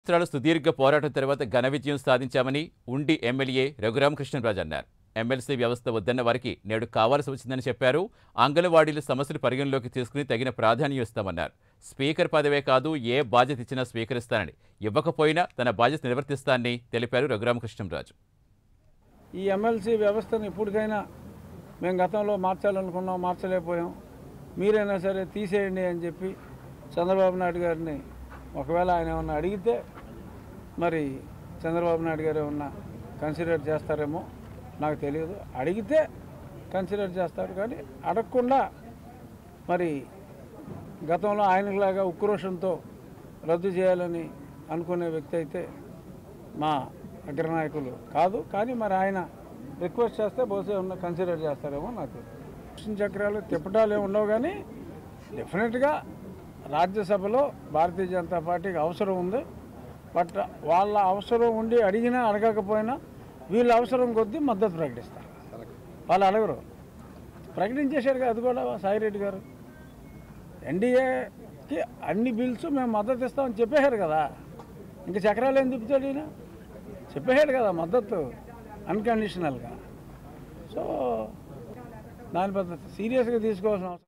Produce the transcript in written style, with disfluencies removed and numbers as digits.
సంవత్సరాల సుదీర్ఘ పోరాటం తర్వాత ఘన విజయం సాధించామని ఉండి ఎమ్మెల్యే రఘురామకృష్ణరాజు అన్నారు. ఎమ్మెల్సీ వ్యవస్థ వద్దన్న వారికి నేడు కావాల్సి వచ్చిందని చెప్పారు. అంగన్వాడీల సమస్యలు పరిగణలోకి తీసుకుని తగిన ప్రాధాన్యం ఇస్తామన్నారు. స్పీకర్ పదవే కాదు, ఏ బాధ్యత ఇచ్చినా స్వీకరిస్తానని, ఇవ్వకపోయినా తన బాధ్యత నిర్వర్తిస్తానని తెలిపారు రఘురామకృష్ణరాజు. ఈ ఎమ్మెల్సీ వ్యవస్థను ఇప్పటికైనా మేము గతంలో మార్చాలనుకున్నాం, మార్చలేకపోయాం. మీరైనా సరే తీసేయండి అని చెప్పి చంద్రబాబు నాయుడు గారిని ఒకవేళ ఆయన ఏమన్నా అడిగితే మరి చంద్రబాబు నాయుడు గారు ఏమన్నా కన్సిడర్ చేస్తారేమో నాకు తెలియదు. అడిగితే కన్సిడర్ చేస్తారు, కానీ అడగకుండా మరి గతంలో ఆయనలాగా ఉక్రోషంతో రద్దు చేయాలని అనుకునే వ్యక్తి అయితే మా అగ్రనాయకులు కాదు. కానీ మరి ఆయన రిక్వెస్ట్ చేస్తే బహుశా ఏమన్నా కన్సిడర్ చేస్తారేమో నాకు తెలియదు. చక్రాలు తిప్పటాలు ఏమి ఉండవు, కానీ డెఫినెట్గా రాజ్యసభలో భారతీయ జనతా పార్టీకి అవసరం ఉంది. బట్ వాళ్ళ అవసరం ఉండి అడిగినా అడగకపోయినా వీళ్ళ అవసరం కొద్దీ మద్దతు ప్రకటిస్తారు. వాళ్ళు అడగరు, ప్రకటించేశారు. అది కూడా సాయిరెడ్డి గారు ఎన్డీఏకి అన్ని బిల్స్ మేము మద్దతు ఇస్తామని చెప్పేశారు కదా. ఇంకా చక్రాలు ఏం తిప్పుతాడు ఈయన? చెప్పేశాడు కదా మద్దతు అన్కండిషనల్గా. సో దాని పెద్ద సీరియస్గా తీసుకోవాల్సిన అవసరం